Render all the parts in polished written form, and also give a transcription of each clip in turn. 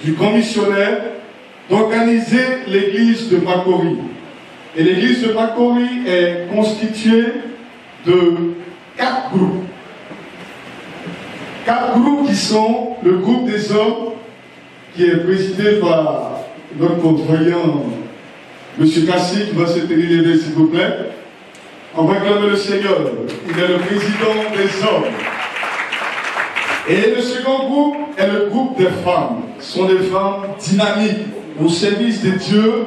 du grand missionnaire d'organiser l'église de Makori. Et l'église de Makori est constituée de 4 groupes. 4 groupes qui sont le groupe des hommes, qui est présidé par notre voyant, M. Kassi, qui va se tenir lever, s'il vous plaît. On va acclamer le Seigneur. Il est le président des hommes. Et le second groupe est le groupe des femmes. Ce sont des femmes dynamiques au service de Dieu.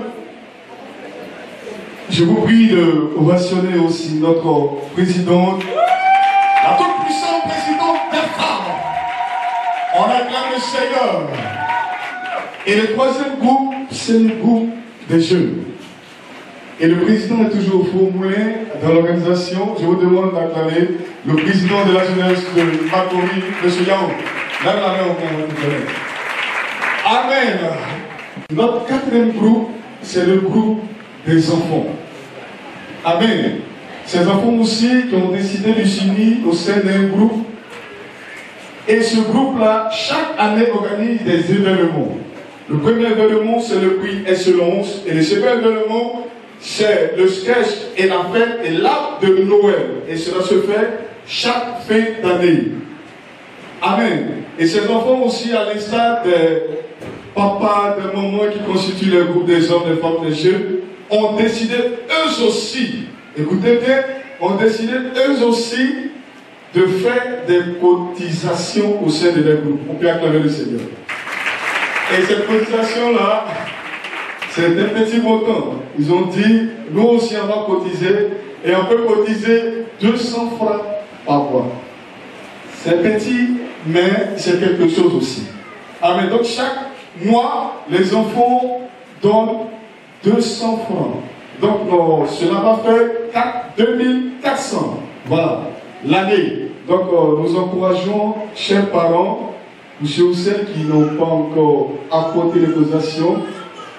Je vous prie de ovationner aussi notre présidente, la toute puissante présidente des femmes. On acclame le Seigneur. Et le troisième groupe, c'est le groupe des jeunes. Et le président est toujours formulé dans l'organisation. Je vous demande d'acclamer le président de la jeunesse de Makori, M. Yao. Lève la main au monde. Amen. Notre quatrième groupe, c'est le groupe des enfants. Amen. Ces enfants aussi qui ont décidé de s'unir au sein d'un groupe. Et ce groupe-là, chaque année, organise des événements. Le premier événement, c'est le prix Excellence. Et le second événement, c'est le sketch et la fête et l'arbre de Noël. Et cela se fait chaque fin d'année. Amen. Et ces enfants aussi, à l'instar des papas, des mamans qui constituent le groupe des hommes, des femmes, des jeunes, ont décidé eux aussi, écoutez bien, ont décidé eux aussi de faire des cotisations au sein de leur groupe. On peut acclamer le Seigneur. Et cette cotisation-là, c'est un petit montant. Ils ont dit, nous aussi on va cotiser, et on peut cotiser 200 francs par mois. C'est petit, mais c'est quelque chose aussi. Amen. Donc chaque mois, les enfants donnent 200 francs. Donc cela va faire 2400. Voilà, l'année. Donc nous encourageons, chers parents, ceux ou celles qui n'ont pas encore apporté les cotisations,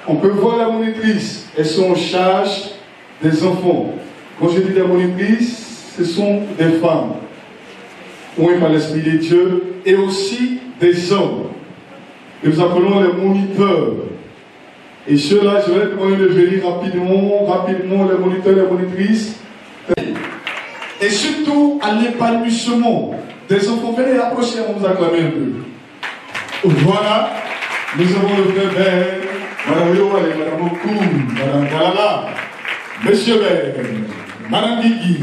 on peut voir la monitrice. Elles sont en charge des enfants. Quand je dis des monitrices, ce sont des femmes, ouées par l'Esprit de Dieu, et aussi des hommes. Et nous appelons les moniteurs. Et ceux-là, je vais demander de venir rapidement, les moniteurs et les monitrices. Et surtout à l'épanouissement des enfants. Venez approcher, on vous acclamer un peu. Voilà, nous avons le frère Vert, Madame Yoale, Madame Okou, Madame Kalala, Monsieur Vert, Madame Guigui,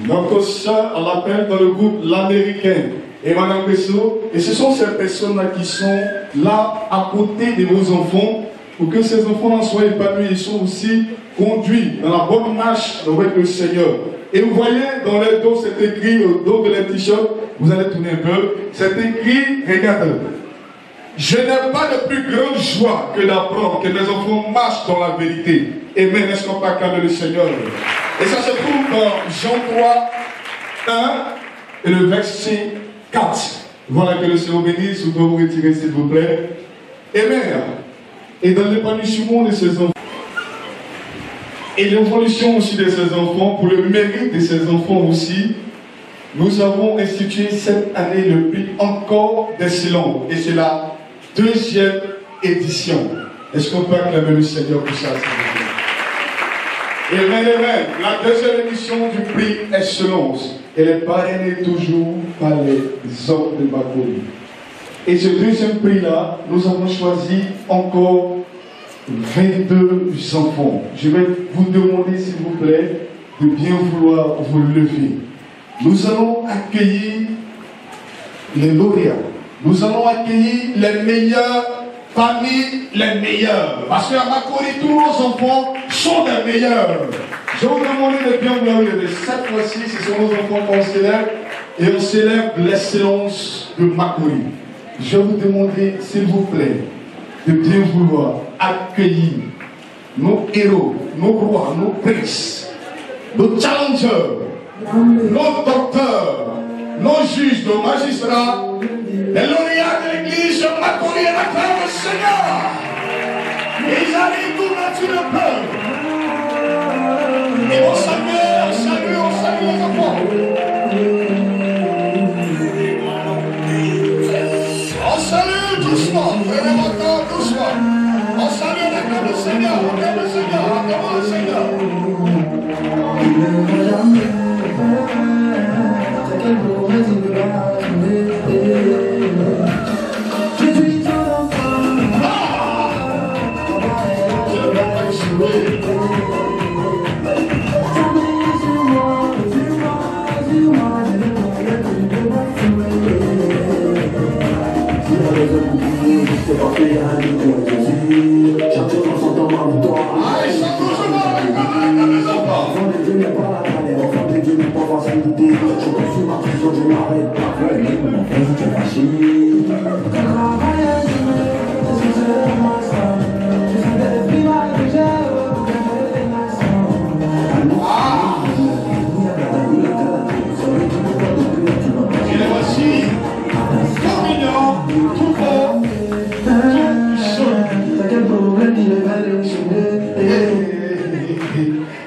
notre soeur, on l'appelle dans le groupe l'Américain, et Madame Besso. Et ce sont ces personnes-là qui sont là à côté de vos enfants, pour que ces enfants soient épanouis et soient aussi conduits dans la bonne marche avec le Seigneur. Et vous voyez dans les dos, c'est écrit au dos de les t-shirts, vous allez tourner un peu, c'est écrit, regardez. Je n'ai pas de plus grande joie que d'apprendre que mes enfants marchent dans la vérité. Amen. Est-ce qu'on peut acclamer le Seigneur? Et ça se trouve dans Jean 3, 1 et le verset 4. Voilà, que le Seigneur bénisse. Vous pouvez vous retirer, s'il vous plaît. Amen. Et dans l'épanouissement de ces enfants, et l'évolution aussi de ces enfants, pour le mérite de ces enfants aussi, nous avons institué cette année le prix Encore d'Excellence. Et c'est la 2e édition. Est-ce qu'on peut acclamer le Seigneur pour ça? Et amen. La 2e édition du prix Excellence, elle est parrainée toujours par les hommes de Makori. Et ce 2e prix-là, nous avons choisi encore 22 enfants. Je vais vous demander, s'il vous plaît, de bien vouloir vous lever. Nous allons accueillir les lauréats. Nous allons accueillir les meilleurs parmi les meilleurs. Parce qu'à Makori, tous nos enfants sont les meilleurs. Je vais vous demander de bien vous lever. Cette fois-ci, ce sont nos enfants qu'on célèbre. Et on célèbre l'excellence de Makori. Je vais vous demander, s'il vous plaît, de bien vouloir accueillir nos héros, nos rois, nos princes, nos challengers, nos docteurs, nos juges, nos magistrats, les lauréats de l'église de Makori et la femme du Seigneur. Ils arrivent tout sur le peuple. Et on salue les enfants. On salue tous doucement, prenez votre temps, doucement. On salue l'acclame le Seigneur, on aime le Seigneur, on acclame le Seigneur.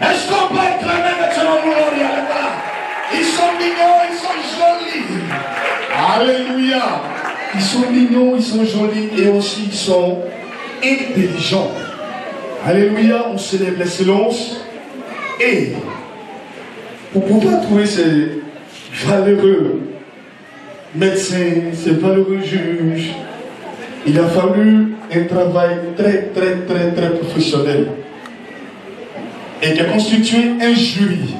Est-ce qu'on peut acclamer maintenant gloire? Ils sont mignons, ils sont jolis. Alléluia. Ils sont mignons, ils sont jolis et aussi ils sont intelligents. Alléluia, on célèbre l'excellence. Et pour pouvoir trouver ces valeureux médecins, ces valeureux juges, il a fallu un travail très professionnel. Et qui a constitué un jury.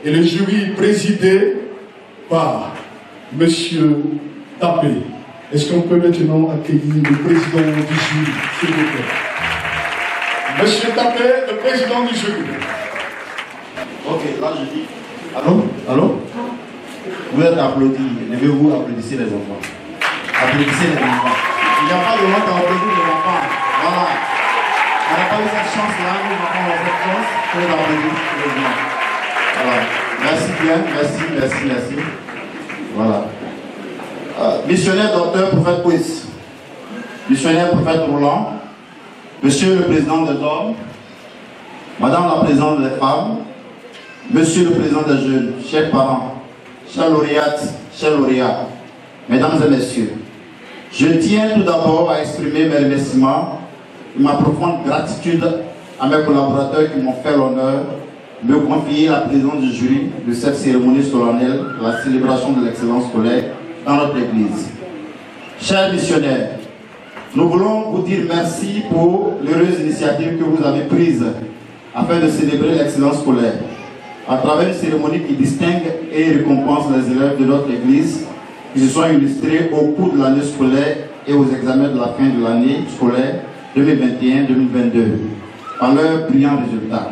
Et le jury est présidé par M. Tapé. Est-ce qu'on peut maintenant accueillir le président du jury, s'il vous plaît? M. Tapé, le président du jury. Ok, là je dis. Allô? Allô? Vous êtes applaudis. Levez-vous, applaudissez les enfants. Applaudissez les enfants. Il n'y a pas de honte à applaudir les enfants. Voilà. On n'a pas eu cette chance-là, nous avons cette chance pour les applaudir les enfants. Voilà. Merci bien, merci. Voilà. Missionnaire, docteur, prophète Pouis. Missionnaire, prophète Roland. Monsieur le président des hommes. Madame la présidente des femmes. Monsieur le président des jeunes. Chers parents. Chers lauréates, chers lauréats. Mesdames et messieurs. Je tiens tout d'abord à exprimer mes remerciements et ma profonde gratitude à mes collaborateurs qui m'ont fait l'honneur de me confier la présidence du jury de cette cérémonie solennelle de la célébration de l'excellence scolaire dans notre église. Chers missionnaires, nous voulons vous dire merci pour l'heureuse initiative que vous avez prise afin de célébrer l'excellence scolaire à travers une cérémonie qui distingue et récompense les élèves de notre église qui se sont illustrés au cours de l'année scolaire et aux examens de la fin de l'année scolaire 2021-2022 par leurs brillants résultats.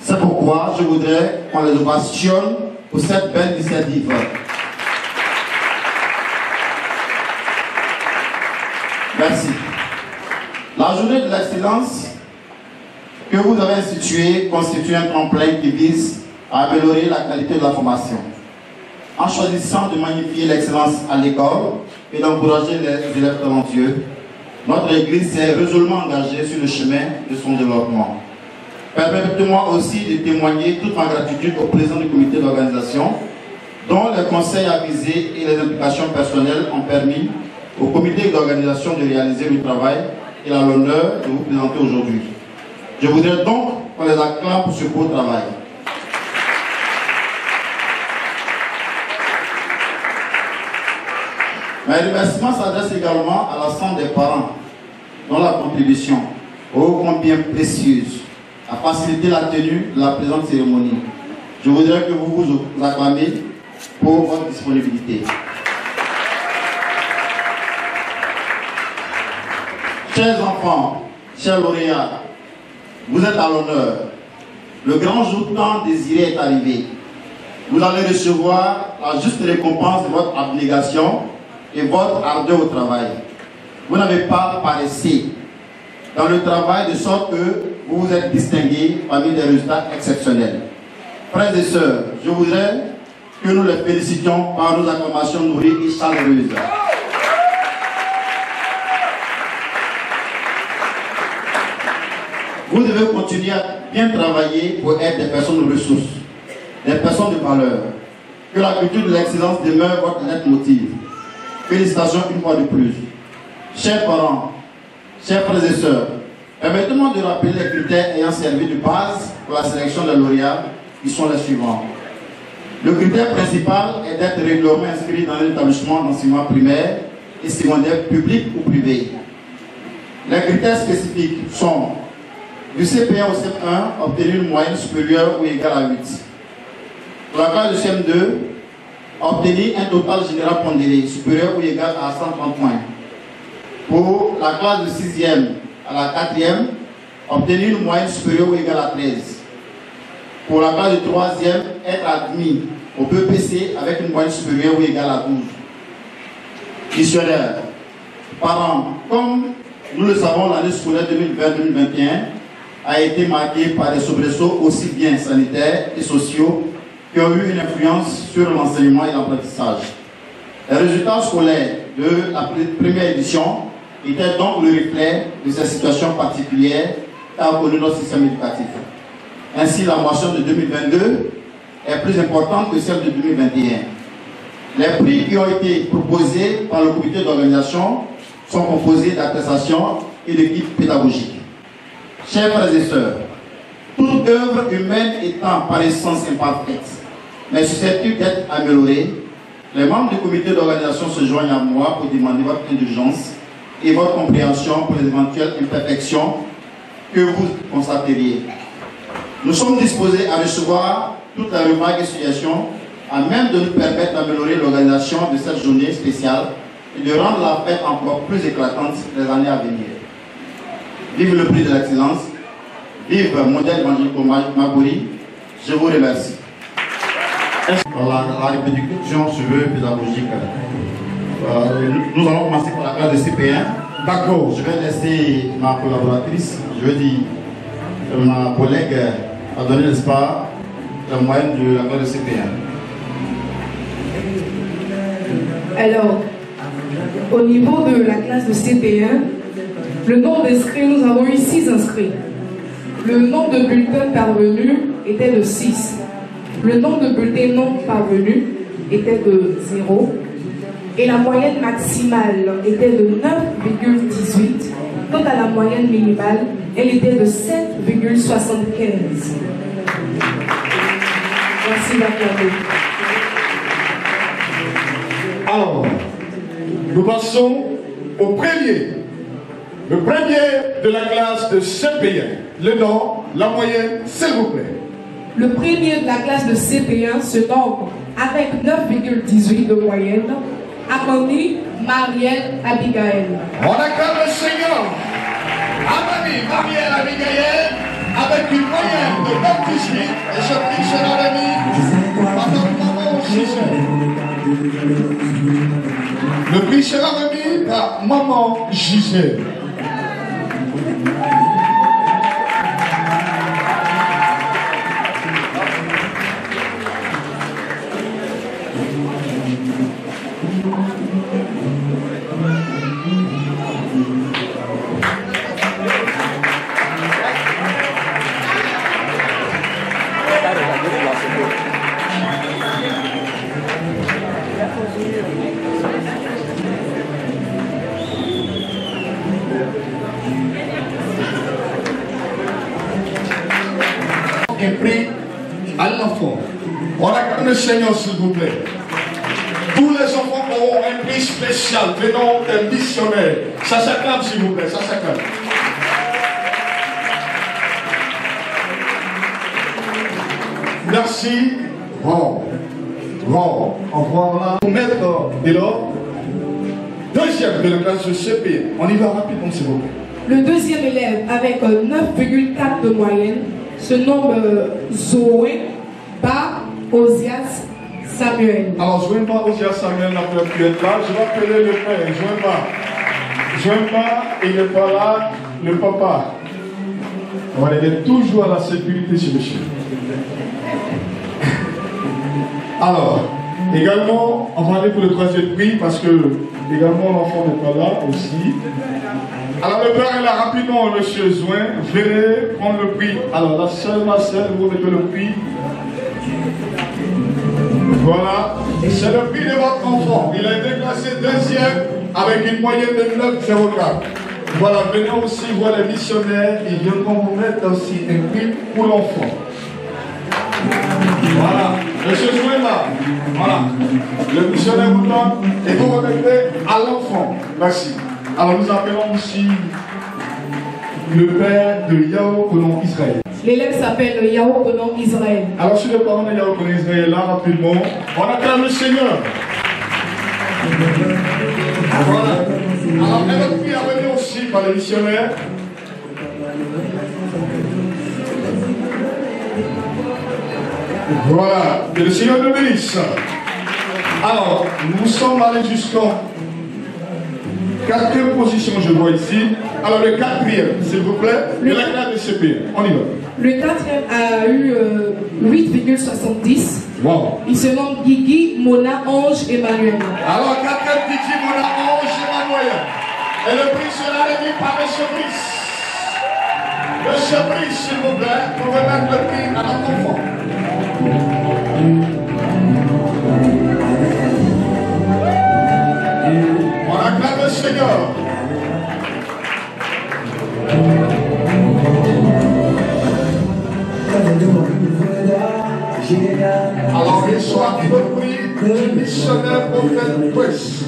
C'est pourquoi je voudrais qu'on les ovationne pour cette belle initiative. Merci. La journée de l'excellence que vous avez instituée constitue un tremplin qui vise à améliorer la qualité de la formation. En choisissant de magnifier l'excellence à l'école et d'encourager les élèves talentueux, notre Église s'est résolument engagée sur le chemin de son développement. Permettez-moi aussi de témoigner toute ma gratitude au président du comité d'organisation, dont les conseils avisés et les implications personnelles ont permis au comité d'organisation de réaliser le travail et à l'honneur de vous présenter aujourd'hui. Je voudrais donc qu'on les acclame pour ce beau travail. Mes remerciements s'adressent également à l'ensemble des parents dont la contribution, ô combien précieuse, a facilité la tenue de la présente cérémonie. Je voudrais que vous vous acclamiez pour votre disponibilité. Chers enfants, chers lauréats, vous êtes à l'honneur. Le grand jour tant désiré est arrivé. Vous allez recevoir la juste récompense de votre abnégation et votre ardeur au travail. Vous n'avez pas paressé dans le travail de sorte que vous vous êtes distingués parmi des résultats exceptionnels. Frères et sœurs, je voudrais que nous les félicitions par nos acclamations nourries et chaleureuses. Vous devez continuer à bien travailler pour être des personnes de ressources, des personnes de valeur. Que la culture de l'excellence demeure votre net motif. Félicitations une fois de plus. Chers parents, chers frères et sœurs, permettez-moi de rappeler les critères ayant servi de base pour la sélection des lauréats, qui sont les suivants. Le critère principal est d'être régulièrement inscrit dans un établissement d'enseignement primaire et secondaire public ou privé. Les critères spécifiques sont du CP1 au CM1, obtenir une moyenne supérieure ou égale à 8. Pour la classe de CM2, obtenir un total général pondéré supérieur ou égal à 130 points. Pour la classe de 6e à la 4e, obtenir une moyenne supérieure ou égale à 13. Pour la classe de 3e, être admis au BPC avec une moyenne supérieure ou égale à 12. Missionnaires, parents, comme nous le savons, l'année scolaire 2020-2021 a été marquée par des soubresauts aussi bien sanitaires et sociaux qui ont eu une influence sur l'enseignement et l'apprentissage. Les résultats scolaires de la première édition étaient donc le reflet de ces situations particulières qu'a connu notre système éducatif. Ainsi, la motion de 2022 est plus importante que celle de 2021. Les prix qui ont été proposés par le comité d'organisation sont composés d'attestations et d'équipes pédagogiques. Chers frères et sœurs, toute œuvre humaine étant par essence imparfaite, mais susceptible d'être améliorée, les membres du comité d'organisation se joignent à moi pour demander votre indulgence et votre compréhension pour les éventuelles imperfections que vous constateriez. Nous sommes disposés à recevoir toutes les remarques et suggestions à même de nous permettre d'améliorer l'organisation de cette journée spéciale et de rendre la fête encore plus éclatante les années à venir. Vive le prix de l'excellence, vive modèle Evangélico Magori, je vous remercie. La répétition se veut pédagogique. Nous allons commencer par la classe de CP1. D'accord. Je vais laisser ma collaboratrice, je veux dire ma collègue, à donner, n'est-ce pas, la moyenne de la classe de CP1. Alors, au niveau de la classe de CP1, le nombre d'inscrits, nous avons eu 6 inscrits. Le nombre de bulletins parvenus était de 6. Le nombre de bulletins non parvenus était de 0. Et la moyenne maximale était de 9,18. Quant à la moyenne minimale, elle était de 7,75. Merci d'acclamer. Alors, nous passons au premier. Le premier de la classe de CP1. Le nom, la moyenne, s'il vous plaît. Le premier de la classe de CP1 se nomme, avec 9,18 de moyenne, Amani Marielle Abigail. On acclame le Seigneur. Amani Marielle Abigail, avec une moyenne de 9,18. Et je prie cela remis par notre maman Gisèle. Le prix sera remis par maman Gisèle. Un prix à l'enfant. On acclame le Seigneur, s'il vous plaît. Tous les enfants auront un prix spécial venant des missionnaires. Ça s'acclame, s'il vous plaît, ça s'acclame. Merci. Bon. Au revoir là. Maître Delors. Deuxième de la classe de CP. On y va rapidement, s'il vous plaît. Le deuxième élève, avec 9,4 de moyenne, se nomme Zoé Ba Osias Samuel. Alors, Zoé Ba Osias Samuel n'a pas pu être là. Je vais appeler le père, Zoé Ba, il n'est pas là, le papa. On est toujours à la sécurité chez le chef. Alors, également, on va aller pour le troisième prix parce que également l'enfant n'est pas là aussi. Alors le père est là rapidement, monsieur Zouin. Venez prendre le prix. Alors la sœur Marcel, vous mettez le prix. Voilà, c'est le prix de votre enfant. Il a été classé deuxième avec une moyenne de 9,04. Voilà, venez aussi voir les missionnaires, ils viendront vous mettre aussi un prix pour l'enfant. Voilà, monsieur Jouema, voilà, le missionnaire vous donne et vous remettez à l'enfant. Merci. Alors nous appelons aussi le père de Yahoo au nom Israël. L'élève s'appelle Yahoo au nom Israël. Alors si le parent de Yahoo au nom Israël là rapidement, on acclame le Seigneur. Voilà. Alors un autre prix à venir aussi par les missionnaires. Voilà, que le Seigneur nous bénisse. Alors, nous sommes allés jusqu'en 4e position, je vois ici. Alors, le 4e, s'il vous plaît, de la classe de CP. On y va. Le 4e a eu 8,70. Wow. Il se nomme Guigui Mona Ange Emmanuel. Alors, 4e Guigui Mona Ange Emmanuel. Et le prix sera remis par M. Brice. Monsieur Brice, s'il vous plaît, pour remettre le prix à notre enfant. On acclame le Seigneur. Alors, il soit le prix du missionnaire prophète Brice.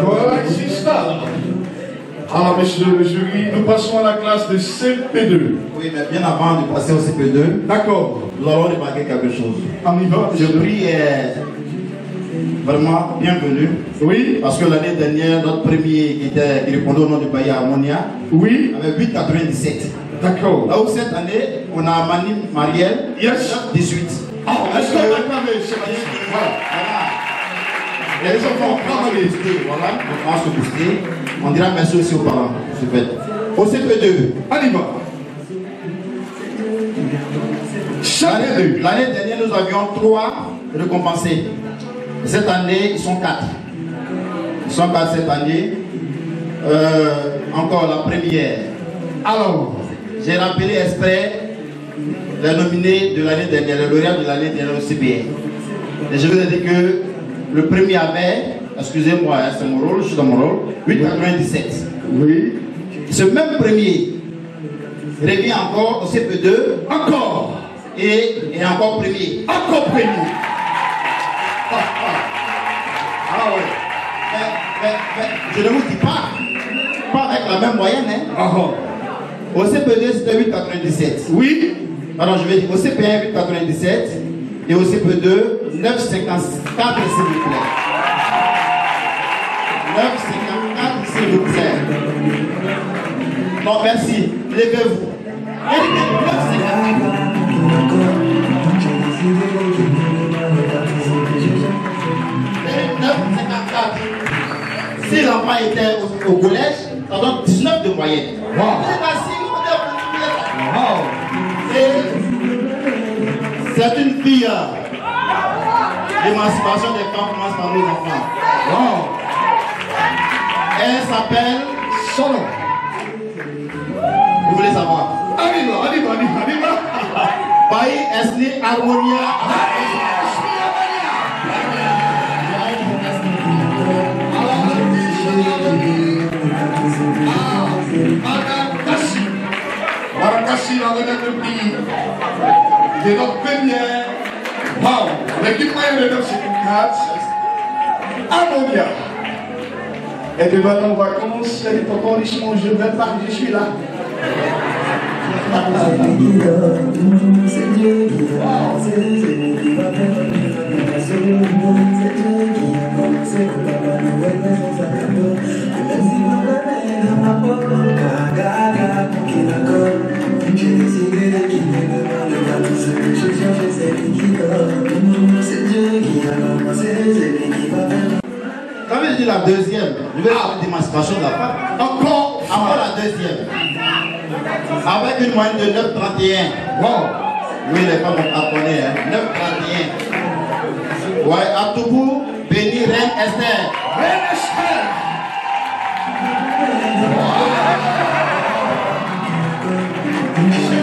Voilà, ici, ça. Alors, messieurs le jury, nous passons à la classe de CP2. Oui, mais bien avant de passer au CP2, D'accord. nous allons remarquer quelque chose. On y va. Ce prix est vraiment bienvenu. Oui. Parce que l'année dernière, notre premier qui répondait au nom du pays Harmonia Oui. avait 8,97. D'accord. Là où cette année, on a Mani Marielle, Yes. 18. Est-ce qu'on va acclamer ce prix? Voilà. Et les enfants, on va les booster. Voilà, on va se booster. On dira merci aussi aux parents. Super. Au CP2. On y va. L'année dernière, nous avions 3 récompensés. Cette année, ils sont 4. Ils sont 4 cette année. Encore la première. Alors, j'ai rappelé exprès les nominés de l'année dernière, les lauréats de l'année dernière au CBN. Et je vous ai dit que le premier avait, excusez-moi, c'est mon rôle, je suis dans mon rôle, 8,97. oui. Ce même premier revient encore au CP2, Encore. et encore premier. Encore premier. Ah ouais. Mais, je ne vous dis pas avec la même moyenne. Hein. Ah, Au CP2, c'était 8,97. oui. Alors je vais dire au CP1, 8,97. Et au CP2, 9,54 s'il vous plaît. 9,54 s'il vous plaît. Non, merci. Levez-vous. 9,54. Si l'enfant était au collège, ça donne 19 de moyenne. Wow. C'est une fille. L'émancipation des femmes commence par nos enfants. Wow. Elle s'appelle Solo. Vous voulez savoir? Anima. Pai Esni Harmonia. Marakasi dans le pays de notre première. Wow. L'équipe moyenne de 9,54. Harmonia. Et de maintenant en vacances, elle est encore richement, je vais pas, je suis là. C'est Dieu qui va, c'est lui qui va faire. C'est Dieu qui a commencé, que papa nous voit, mais on s'arrête pas. Que même si on va aller dans ma porte, gaga, qui d'accord. J'ai décidé de quitter le bar de voir tout ce que je cherche, c'est lui qui donne. C'est Dieu qui a commencé, c'est lui qui va faire. Quand je dis la deuxième, je vais parler d'émancipation de la femme. Encore la deuxième. Avec une moyenne de 9,31. Wow. Oui, les femmes ont appris, hein. 9,31. Ouais, à Toubou, béni Reine Esther. Reine Esther. C'est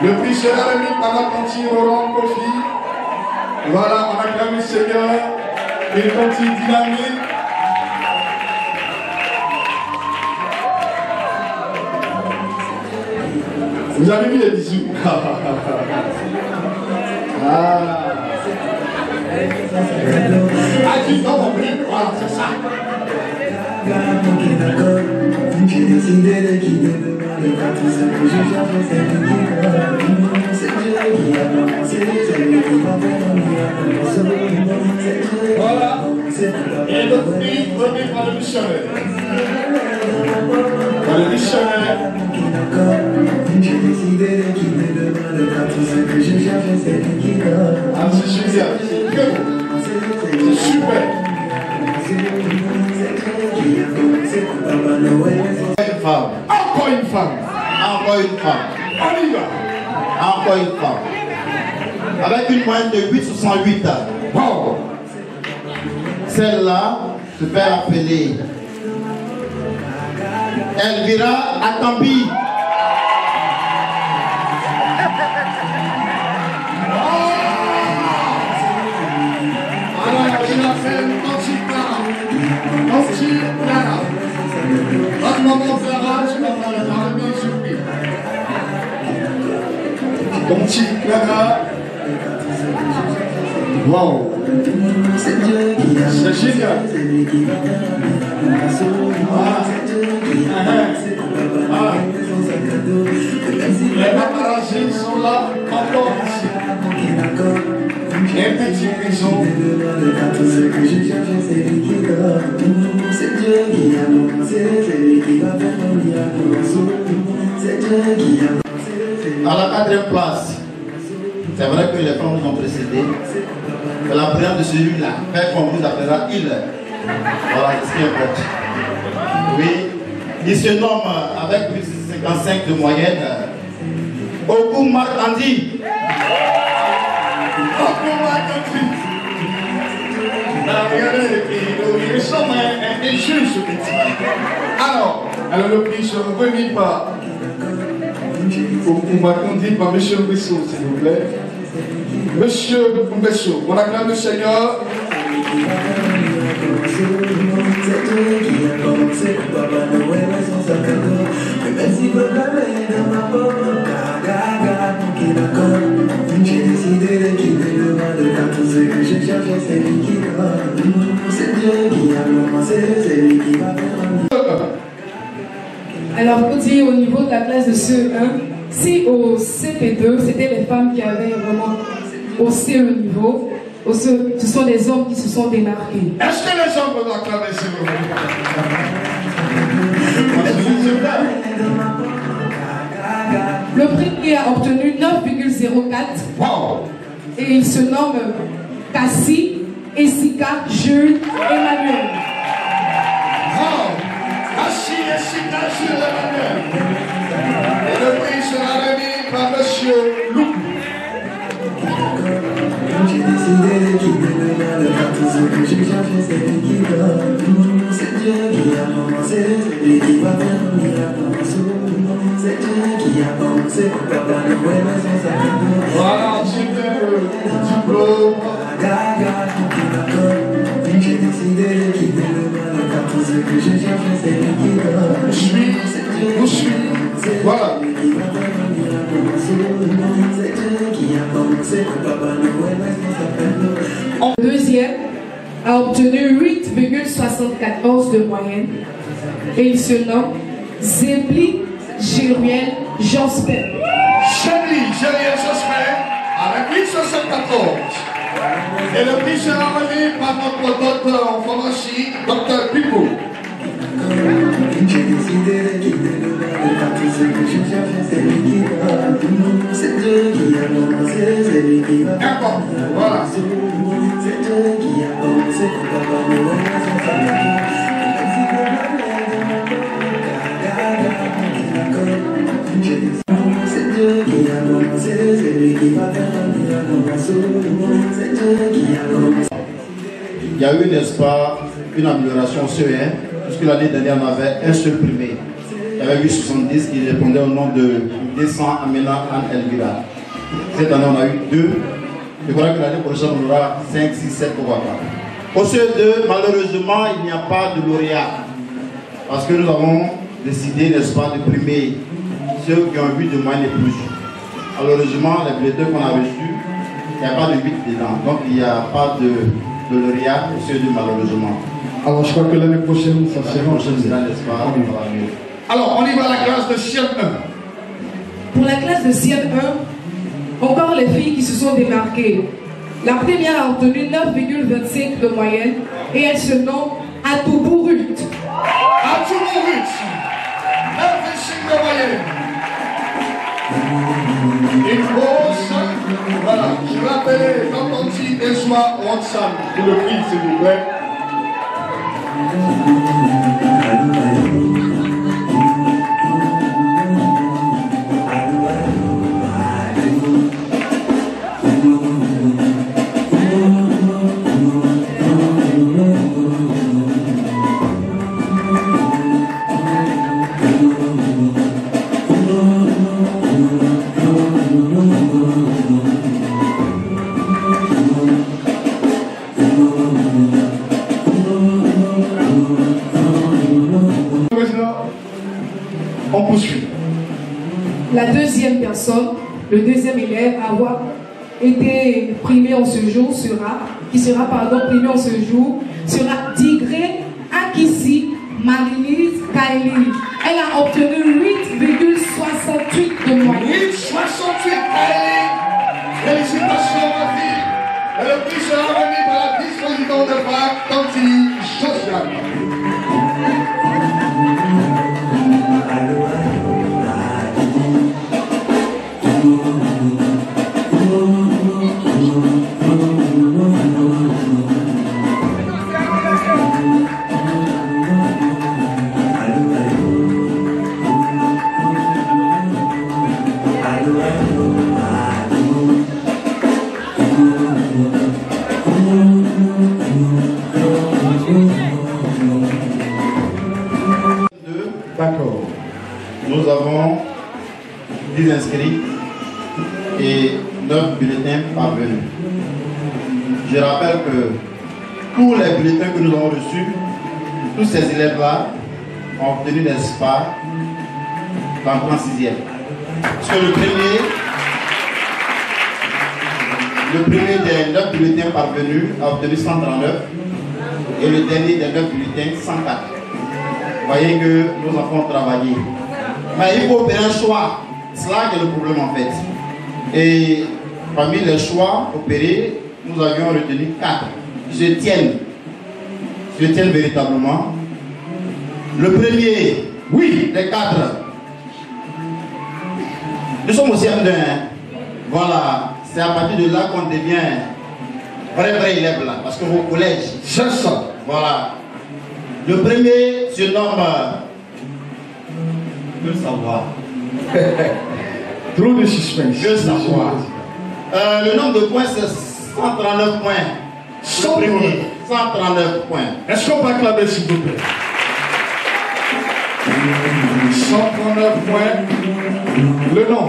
Le prix sera remis par la cantine Laurent Kofi. Voilà, on acclame le Seigneur. Une cantine dynamique. Vous avez mis les bisous. Ah, dis non, mon prix. Voilà, c'est ça. J'ai décidé de quitter le monde, car tout ce que je cherche, c'est lui qui donne. C'est Dieu qui a commencé, c'est lui qui va faire un miracle. C'est Dieu qui a commencé. Et le prix remis par le missionnaire. Par le missionnaire. J'ai décidé de quitter le monde, car tout ce que je cherche, c'est lui qui donne. Ah, c'est super, c'est que bon. C'est super. Une femme. Encore une femme. Encore une femme. On y va. Encore une femme. Avec une moyenne de 8,68 ans. Wow. Celle-là se fait appeler Elvira Akambi. Alors, il a fait une petite Clara. Votre maman Clara, tu vas faire la même surprise. Petite Clara. Wow. C'est génial. Les paparazzi sont là, encore ici. Un petit prison. C'est Dieu qui a commencé, c'est lui qui va faire un miracle. C'est Dieu qui a commencé. À la 4e place, c'est vrai que les femmes nous ont précédés. Mais la prière de celui-là, fait qu'on vous appellera il. Voilà ce qui importe. Oui, il se nomme avec plus de 55 de moyenne. Oku Mark-Andy. Il ressemble à un jeu, ce petit. Alors, le prix sera remis par dit par M. Brissot, s'il vous plaît. Monsieur Brissot, on acclame le Seigneur. J'ai décidé de quitter le monde, car tout ce que je cherche, c'est lui qui donne. C'est Dieu qui a commencé, c'est lui qui va faire. Alors, pour dire au niveau de la classe de CE1, si au CP2, c'était les femmes qui avaient vraiment haussé le niveau, ce sont les hommes qui se sont démarqués. Est-ce que les hommes peuvent acclamer, s'il vous plaît? Le prix a obtenu 9,04. Wow. Et il se nomme Cassie, Essika, Jules, Emmanuel. Wow. Assis et Sika, Jules, Emmanuel. Et le prix sera remis par M. Lou. J'ai décidé de quitter le monde, car tout ce que je cherche, c'est lui qui donne. C'est Dieu qui a commencé, c'est lui qui va faire un miracle. C'est Dieu qui a commencé, Papa Noël sans sa cadeau. Voilà, diplôme. J'ai décidé de quitter le monde, car tout ce que je cherche, c'est lui qui donne. Vous suivez. Voilà. C'est Dieu qui a commencé, Papa Noël sans sa cadeau. Le deuxième a obtenu 8,74 de moyenne et il se nomme Zébli Géruel Josper. Zébli Géruel Josper avec 8,74. Et le prix sera remis par notre docteur en pharmacie, Dr Pipo. J'ai décidé de quitter le monde, car tout ce que je cherche, c'est lui qui donne. C'est Dieu qui a commencé, c'est lui qui va. D'accord, voilà. C'est Dieu qui a commencé, Papa Noël sans sa cadeau. C'est Dieu qui a commencé, c'est lui qui va faire un miracle. C'est Dieu qui a commencé. il y a eu, n'est-ce pas, une amélioration au CE1, puisque l'année dernière, on avait un seul primé. Il y avait 870 qui répondaient au nom de Descend Amena Anne Elvira. Cette année, on a eu 2. Je crois que l'année prochaine, on aura 5, 6, 7, pourquoi pas. Au CE2, malheureusement, il n'y a pas de lauréat. Parce que nous avons décidé, n'est-ce pas, de primer ceux qui ont eu de moyenne et plus. Malheureusement, les bulletins qu'on a reçus, il n'y a pas de 8 dedans. Donc, il n'y a pas de lauréat au CE2, malheureusement. Alors, je crois que l'année prochaine, ça sera n'est-ce pas, Alors, on y va à la classe de Ciel 1. Pour la classe de Ciel 1, encore les filles qui se sont démarquées. La première a obtenu 9,25 de moyenne et elle se nomme Atoubourut. Atoubourut, 9,25 de moyenne. Une pause. Voilà, je vais appeler Tontonti Eswa Watson pour le prix, s'il vous plaît. On poursuit. La deuxième personne, le deuxième élève à avoir été primé en ce jour primé en ce jour, sera Digré Akissi Marilise Kaili. Elle a obtenu 8,68 de moyenne. 8,68 Kaili. Félicitations, ma fille. Et le prix sera remis par la vice-présidente de fac, Tanti Josiane. D'accord. Nous avons 10 inscrits et 9 bulletins parvenus. Je rappelle que tous les bulletins que nous avons reçus, tous ces élèves-là ont obtenu, n'est-ce pas, l'entrée en 6e. Parce que le premier des 9 bulletins parvenus a obtenu 139 et le dernier des 9 bulletins 104. Vous voyez que nous avons travaillé. Mais il faut opérer un choix. C'est là qu'il y a le problème en fait. Et parmi les choix opérés, nous avions retenu 4. Je tiens véritablement. Le premier, oui, les 4. Nous sommes aussi en 2. Voilà, c'est à partir de là qu'on devient vrai élève là. Parce que au collège, c'est ça. Voilà. Le premier se nomme. Je veux le savoir. Trop de suspense. Je veux le savoir. Le nombre de points, c'est 139 points. 139 points. Est-ce qu'on peut acclamer, s'il vous plaît? 139 points. Le nom.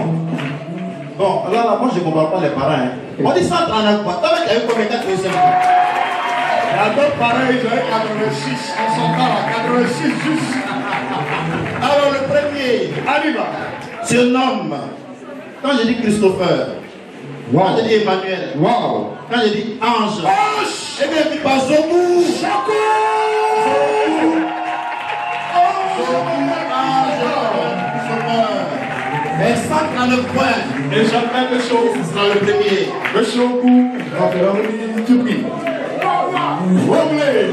Bon, alors là, moi je ne comprends pas les parents. Hein. On dit 139 points. Toi, tu as eu combien de points? Il y a d'autres pareils, ils avaient 86. On s'entend à 86 juste. Alors le premier, Arriva, se nomme, quand je dis Christopher, wow. Quand je dis Emmanuel, wow. Quand je dis Ange, Ange, et bien il dit pas Zomou. Et 139 points. Et j'appelle le show. Ce sera le premier. Le show pour tout prix. Wembley.